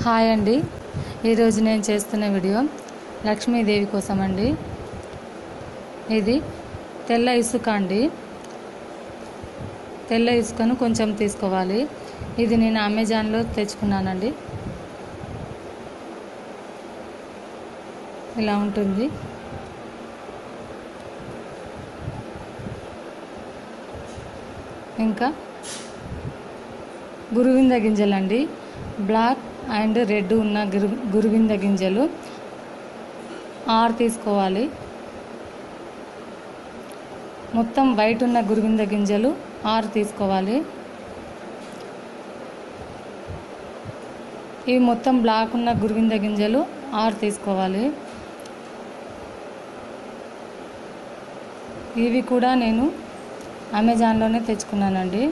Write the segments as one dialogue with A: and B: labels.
A: Hi అండి, ఈరోజు నేను చేస్తున్న వీడియో లక్ష్మీదేవి కోసం అండి. ఇది తెల్ల ఇసుక అండి. తెల్ల ఇసుకను కొంచెం తీసుకోవాలి. ఇది నేను అమెజాన్లో తెచ్చుకున్నానండి. ఇలా ఉంటుంది. ఇంకా గురువింద గింజలండి. బ్లాక్ అండ్ రెడ్ ఉన్న గురువింద గింజలు 6 తీసుకోవాలి. మొత్తం వైట్ ఉన్న గురువింద గింజలు 6 తీసుకోవాలి. ఇవి మొత్తం బ్లాక్ ఉన్న గురువింద గింజలు 6 తీసుకోవాలి. ఇవి కూడా నేను అమెజాన్లోనే తెచ్చుకున్నానండి.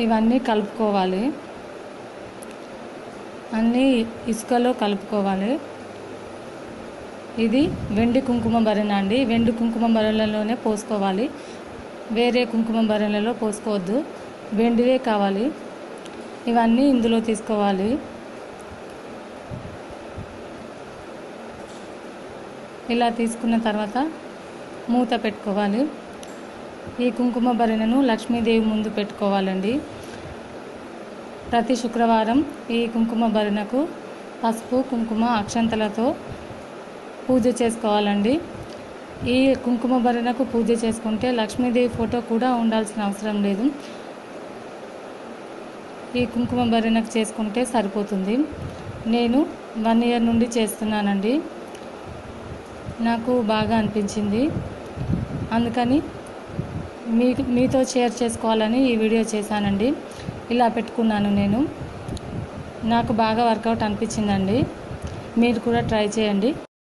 A: ఇవన్నీ కలుపుకోవాలి. అన్నీ ఇసుకలో కలుపుకోవాలి. ఇది వెండి కుంకుమ భరణ అండి. వెండి కుంకుమ భరణలోనే పోసుకోవాలి. వేరే కుంకుమ భరణలో పోసుకోవద్దు, వెండివే కావాలి. ఇవన్నీ ఇందులో తీసుకోవాలి. ఇలా తీసుకున్న తర్వాత మూత పెట్టుకోవాలి. ఈ కుంకుమ భరణను లక్ష్మీదేవి ముందు పెట్టుకోవాలండి. ప్రతి శుక్రవారం ఈ కుంకుమ భరణకు పసుపు, కుంకుమ, అక్షంతలతో పూజ చేసుకోవాలండి. ఈ కుంకుమ భరణకు పూజ చేసుకుంటే లక్ష్మీదేవి ఫోటో కూడా ఉండాల్సిన అవసరం లేదు. ఈ కుంకుమ భరణకు చేసుకుంటే సరిపోతుంది. నేను 1 ఇయర్ నుండి చేస్తున్నానండి. నాకు బాగా అనిపించింది, అందుకని మీతో షేర్ చేసుకోవాలని ఈ వీడియో చేశానండి. ఇలా పెట్టుకున్నాను నేను. నాకు బాగా వర్కౌట్ అనిపించిందండి. మీరు కూడా ట్రై చేయండి.